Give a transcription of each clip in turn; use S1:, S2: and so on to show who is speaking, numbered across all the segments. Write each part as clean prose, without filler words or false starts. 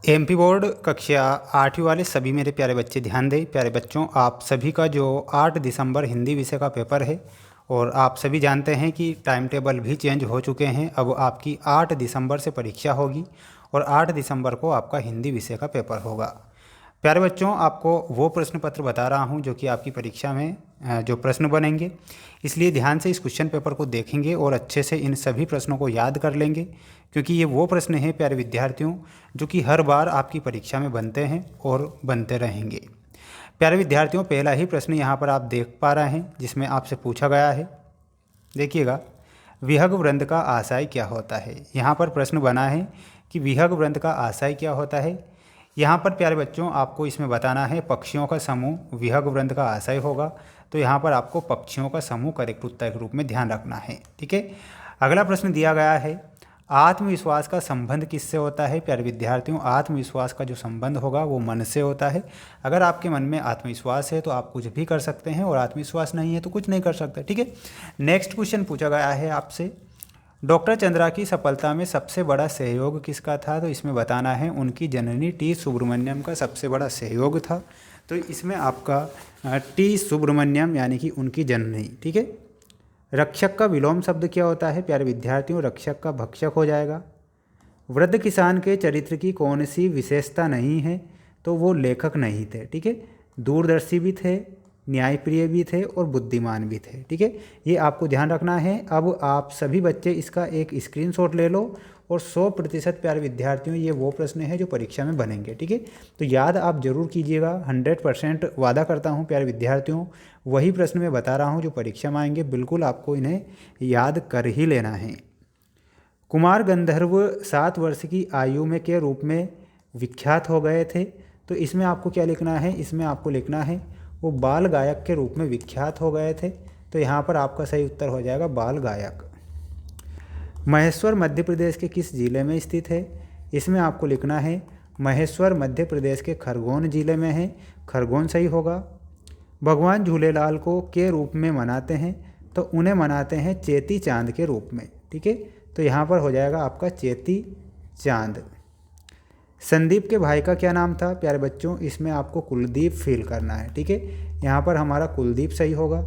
S1: MP board कक्षा 8वीं वाले सभी मेरे प्यारे बच्चे ध्यान दें। प्यारे बच्चों, आप सभी का जो 8 दिसंबर हिंदी विषय का पेपर है, और आप सभी जानते हैं कि टाइम टेबल भी चेंज हो चुके हैं। अब आपकी 8 दिसंबर से परीक्षा होगी और 8 दिसंबर को आपका हिंदी विषय का पेपर होगा। प्यारे बच्चों, आपको वो प्रश्न पत्र बता रहा हूँ जो कि आपकी परीक्षा में जो प्रश्न बनेंगे, इसलिए ध्यान से इस क्वेश्चन पेपर को देखेंगे और अच्छे से इन सभी प्रश्नों को याद कर लेंगे, क्योंकि ये वो प्रश्न हैं प्यारे विद्यार्थियों जो कि हर बार आपकी परीक्षा में बनते हैं और बनते रहेंगे। प्यारे विद्यार्थियों, पहला ही प्रश्न यहाँ पर आप देख पा रहे हैं जिसमें आपसे पूछा गया है। देखिएगा, विहग वृंद का आशय क्या होता है। यहाँ पर प्रश्न बना है कि विहग वृंद का आशय क्या होता है। यहाँ पर प्यारे बच्चों आपको इसमें बताना है पक्षियों का समूह विहग वृंद का आशय होगा, तो यहाँ पर आपको पक्षियों का समूह करेक्ट उत्तर के रूप में ध्यान रखना है। ठीक है, अगला प्रश्न दिया गया है, आत्मविश्वास का संबंध किससे होता है। प्यारे विद्यार्थियों, आत्मविश्वास का जो संबंध होगा वो मन से होता है। अगर आपके मन में आत्मविश्वास है तो आप कुछ भी कर सकते हैं, और आत्मविश्वास नहीं है तो कुछ नहीं कर सकते। ठीक है, नेक्स्ट क्वेश्चन पूछा गया है आपसे, डॉक्टर चंद्रा की सफलता में सबसे बड़ा सहयोग किसका था। तो इसमें बताना है उनकी जननी टी सुब्रमण्यम का सबसे बड़ा सहयोग था। तो इसमें आपका टी सुब्रमण्यम यानी कि उनकी जननी। ठीक है, रक्षक का विलोम शब्द क्या होता है। प्यारे विद्यार्थियों, रक्षक का भक्षक हो जाएगा। वृद्ध किसान के चरित्र की कौन सी विशेषता नहीं है। तो वो लेखक नहीं थे। ठीक है, दूरदर्शी भी थे, न्यायप्रिय भी थे और बुद्धिमान भी थे। ठीक है, ये आपको ध्यान रखना है। अब आप सभी बच्चे इसका एक स्क्रीनशॉट ले लो, और 100% प्यारे विद्यार्थियों ये वो प्रश्न है जो परीक्षा में बनेंगे। ठीक है, तो याद आप जरूर कीजिएगा। 100% वादा करता हूँ प्यारे विद्यार्थियों, वही प्रश्न मैं बता रहा हूँ जो परीक्षा में आएंगे, बिल्कुल आपको इन्हें याद कर ही लेना है। कुमार गंधर्व 7 वर्ष की आयु में के रूप में विख्यात हो गए थे। तो इसमें आपको क्या लिखना है, इसमें आपको लिखना है वो बाल गायक के रूप में विख्यात हो गए थे। तो यहाँ पर आपका सही उत्तर हो जाएगा बाल गायक। महेश्वर मध्य प्रदेश के किस जिले में स्थित है। इसमें आपको लिखना है महेश्वर मध्य प्रदेश के खरगोन जिले में है। खरगोन सही होगा। भगवान झूलेलाल को के रूप में मनाते हैं। तो उन्हें मनाते हैं चेती चांद के रूप में। ठीक है, तो यहाँ पर हो जाएगा आपका चेती चांद। संदीप के भाई का क्या नाम था। प्यारे बच्चों, इसमें आपको कुलदीप फील करना है। ठीक है, यहाँ पर हमारा कुलदीप सही होगा।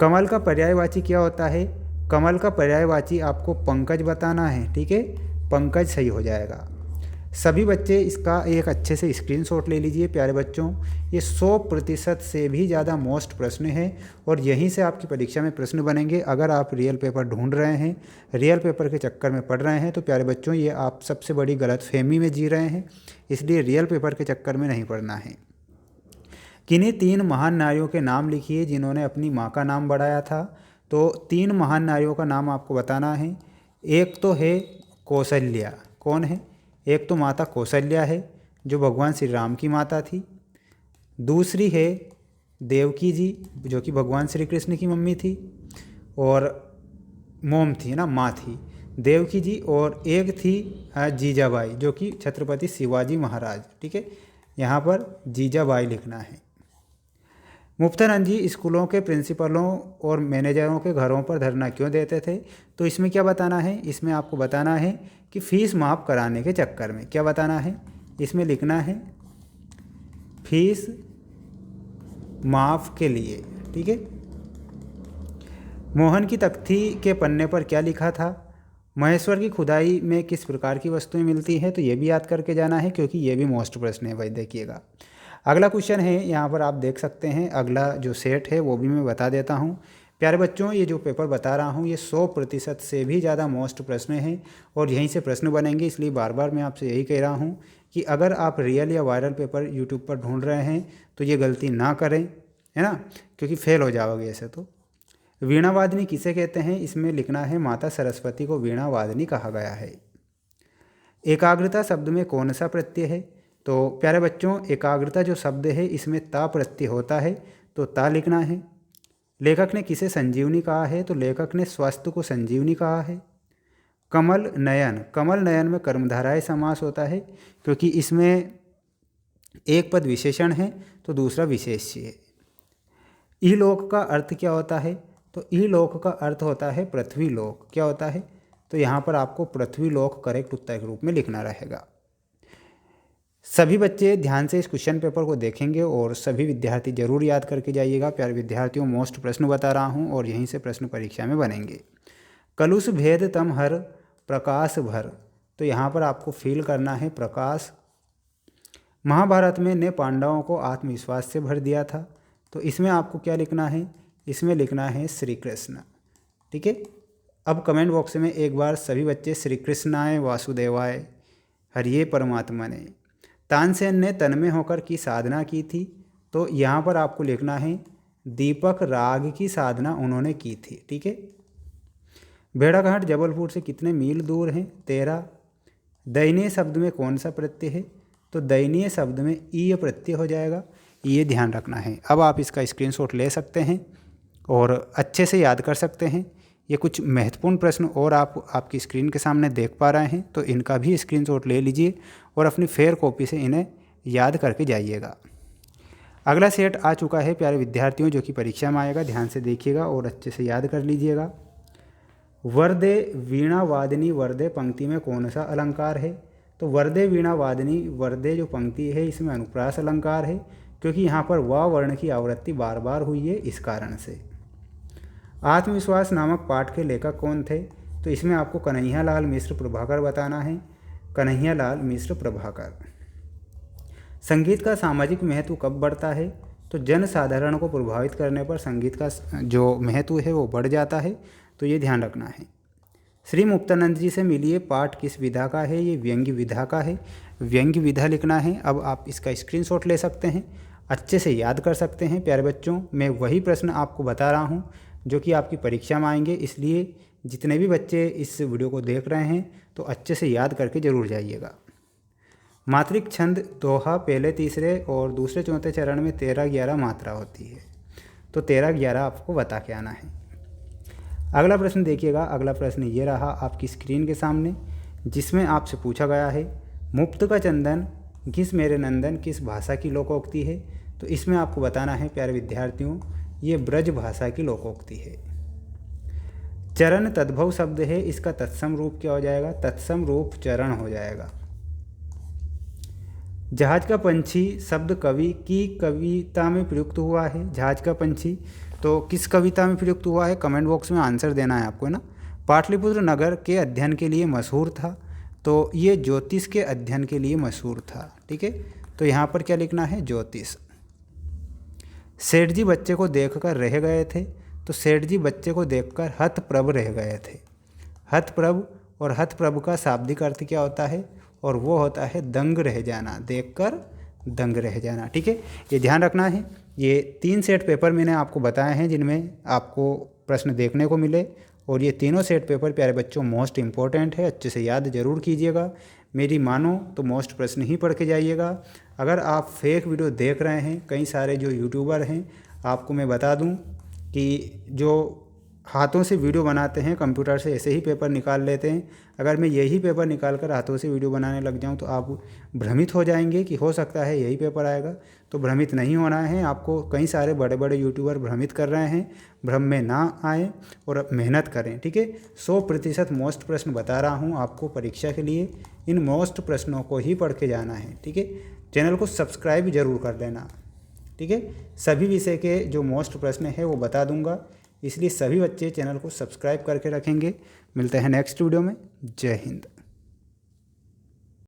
S1: कमल का पर्यायवाची क्या होता है। कमल का पर्यायवाची आपको पंकज बताना है। ठीक है, पंकज सही हो जाएगा। सभी बच्चे इसका एक अच्छे से स्क्रीनशॉट ले लीजिए। प्यारे बच्चों, ये 100% से भी ज़्यादा मोस्ट प्रश्न है, और यहीं से आपकी परीक्षा में प्रश्न बनेंगे। अगर आप रियल पेपर ढूंढ रहे हैं, रियल पेपर के चक्कर में पढ़ रहे हैं, तो प्यारे बच्चों ये आप सबसे बड़ी गलतफहमी में जी रहे हैं। इसलिए रियल पेपर के चक्कर में नहीं पढ़ना है। किन्हीं 3 महान नारियों के नाम लिखिए जिन्होंने अपनी माँ का नाम बढ़ाया था। तो 3 महान नारियों का नाम आपको बताना है। एक तो है कौशल्या। कौन है। एक तो माता कौशल्या है जो भगवान श्री राम की माता थी। दूसरी है देवकी जी जो कि भगवान श्री कृष्ण की मम्मी थी, और मोम थी ना, माँ थी देवकी जी। और एक थी जीजाबाई जो कि छत्रपति शिवाजी महाराज। ठीक है, यहाँ पर जीजाबाई लिखना है। मुफ्तानंद जी स्कूलों के प्रिंसिपलों और मैनेजरों के घरों पर धरना क्यों देते थे। तो इसमें क्या बताना है, इसमें आपको बताना है कि फीस माफ़ कराने के चक्कर में। क्या बताना है, इसमें लिखना है फीस माफ़ के लिए। ठीक है, मोहन की तख्ती के पन्ने पर क्या लिखा था। महेश्वर की खुदाई में किस प्रकार की वस्तुएं मिलती हैं। तो ये भी याद करके जाना है, क्योंकि ये भी मोस्ट प्रश्न है भाई। देखिएगा, अगला क्वेश्चन है, यहाँ पर आप देख सकते हैं। अगला जो सेट है वो भी मैं बता देता हूँ। प्यारे बच्चों, ये जो पेपर बता रहा हूँ ये 100% से भी ज़्यादा मोस्ट प्रश्न हैं, और यहीं से प्रश्न बनेंगे। इसलिए बार बार मैं आपसे यही कह रहा हूँ कि अगर आप रियल या वायरल पेपर यूट्यूब पर ढूंढ रहे हैं तो ये गलती ना करें, है ना, क्योंकि फेल हो जाओगे ऐसे। तो वीणा वादनी किसे कहते हैं। इसमें लिखना है माता सरस्वती को वीणा वादनी कहा गया है। एकाग्रता शब्द में कौन सा प्रत्यय है। तो प्यारे बच्चों, एकाग्रता जो शब्द है इसमें ता प्रत्यय होता है, तो ता लिखना है। लेखक ने किसे संजीवनी कहा है। तो लेखक ने स्वास्थ्य को संजीवनी कहा है। कमल नयन, कमल नयन में कर्मधारय समास होता है, क्योंकि इसमें एक पद विशेषण है तो दूसरा विशेष्य है। इहलोक का अर्थ क्या होता है। तो इहलोक का अर्थ होता है पृथ्वी लोक। क्या होता है, तो यहाँ पर आपको पृथ्वी लोक करेक्ट उत्तर के रूप में लिखना रहेगा। सभी बच्चे ध्यान से इस क्वेश्चन पेपर को देखेंगे और सभी विद्यार्थी जरूर याद करके जाइएगा। प्यारे विद्यार्थियों, मोस्ट प्रश्न बता रहा हूँ और यहीं से प्रश्न परीक्षा में बनेंगे। कलुष भेद तम हर प्रकाश भर, तो यहाँ पर आपको फील करना है प्रकाश। महाभारत में ने पांडवों को आत्मविश्वास से भर दिया था, तो इसमें आपको क्या लिखना है, इसमें लिखना है श्री कृष्ण। ठीक है, अब कमेंट बॉक्स में एक बार सभी बच्चे श्री कृष्णाय वासुदेवाय हरिये परमात्मा ने। तानसेन ने तन में होकर की साधना की थी, तो यहाँ पर आपको लिखना है दीपक राग की साधना उन्होंने की थी। ठीक है, भेड़ाघाट जबलपुर से कितने मील दूर हैं, 13। दयनीय शब्द में कौन सा प्रत्यय है, तो दयनीय शब्द में ईय प्रत्यय हो जाएगा, ये ध्यान रखना है। अब आप इसका स्क्रीनशॉट ले सकते हैं और अच्छे से याद कर सकते हैं। ये कुछ महत्वपूर्ण प्रश्न और आपकी स्क्रीन के सामने देख पा रहे हैं, तो इनका भी स्क्रीनशॉट ले लीजिए और अपनी फेयर कॉपी से इन्हें याद करके जाइएगा। अगला सेट आ चुका है प्यारे विद्यार्थियों, जो कि परीक्षा में आएगा। ध्यान से देखिएगा और अच्छे से याद कर लीजिएगा। वर्दे वीणा वादिनी वर्दे पंक्ति में कौन सा अलंकार है, तो वर्दे वीणा वादिनी वर्दे जो पंक्ति है इसमें अनुप्रास अलंकार है, क्योंकि यहाँ पर व वर्ण की आवृत्ति बार बार हुई है, इस कारण से। आत्मविश्वास नामक पाठ के लेखक कौन थे, तो इसमें आपको कन्हैयालाल मिश्र प्रभाकर बताना है, कन्हैयालाल मिश्र प्रभाकर। संगीत का सामाजिक महत्व कब बढ़ता है, तो जन साधारण को प्रभावित करने पर संगीत का जो महत्व है वो बढ़ जाता है, तो ये ध्यान रखना है। श्री मुक्तानंद जी से मिलिए पाठ किस विधा का है, ये व्यंग्य विधा का है, व्यंग्य विधा लिखना है। अब आप इसका स्क्रीनशॉट ले सकते हैं, अच्छे से याद कर सकते हैं। प्यारे बच्चों, मैं वही प्रश्न आपको बता रहा हूँ जो कि आपकी परीक्षा में आएंगे, इसलिए जितने भी बच्चे इस वीडियो को देख रहे हैं तो अच्छे से याद करके ज़रूर जाइएगा। मात्रिक छंद दोहा पहले तीसरे और दूसरे चौथे चरण में 13-11 मात्रा होती है, तो 13-11 आपको बता के आना है। अगला प्रश्न देखिएगा। अगला प्रश्न ये रहा आपकी स्क्रीन के सामने, जिसमें आपसे पूछा गया है मुफ्त का चंदन घिस मेरे नंदन किस भाषा की लोकोक्ति है, तो इसमें आपको बताना है प्यारे विद्यार्थियों, ये ब्रज भाषा की लोकोक्ति है। चरण तद्भव शब्द है, इसका तत्सम रूप क्या हो जाएगा, तत्सम रूप चरण हो जाएगा। जहाज का पंछी शब्द कवि की कविता में प्रयुक्त हुआ है, जहाज का पंछी तो किस कविता में प्रयुक्त हुआ है, कमेंट बॉक्स में आंसर देना है आपको, है ना। पाटलिपुत्र नगर के अध्ययन के लिए मशहूर था, तो ये ज्योतिष के अध्ययन के लिए मशहूर था। ठीक है, तो यहाँ पर क्या लिखना है, ज्योतिष। सेठ जी बच्चे को देखकर रह गए थे, तो सेठ जी बच्चे को देखकर हतप्रभ रह गए थे। हतप्रभ और हतप्रभ का शाब्दिक अर्थ क्या होता है, और वो होता है दंग रह जाना, देखकर दंग रह जाना। ठीक है, ये ध्यान रखना है। ये 3 सेट पेपर मैंने आपको बताए हैं जिनमें आपको प्रश्न देखने को मिले, और ये तीनों सेट पेपर प्यारे बच्चों मोस्ट इम्पॉर्टेंट है, अच्छे से याद जरूर कीजिएगा। मेरी मानो तो मोस्ट प्रश्न ही पढ़ के जाइएगा। अगर आप फेक वीडियो देख रहे हैं, कई सारे जो यूट्यूबर हैं, आपको मैं बता दूं कि जो हाथों से वीडियो बनाते हैं, कंप्यूटर से ऐसे ही पेपर निकाल लेते हैं। अगर मैं यही पेपर निकाल कर हाथों से वीडियो बनाने लग जाऊं तो आप भ्रमित हो जाएंगे कि हो सकता है यही पेपर आएगा, तो भ्रमित नहीं होना है आपको। कई सारे बड़े बड़े यूट्यूबर भ्रमित कर रहे हैं, भ्रम में ना आए और मेहनत करें। ठीक है, 100% मोस्ट प्रश्न बता रहा हूँ आपको परीक्षा के लिए, इन मोस्ट प्रश्नों को ही पढ़ के जाना है। ठीक है, चैनल को सब्सक्राइब जरूर कर देना। ठीक है, सभी विषय के जो मोस्ट प्रश्न है वो बता दूंगा, इसलिए सभी बच्चे चैनल को सब्सक्राइब करके रखेंगे। मिलते हैं नेक्स्ट वीडियो में। जय हिंद।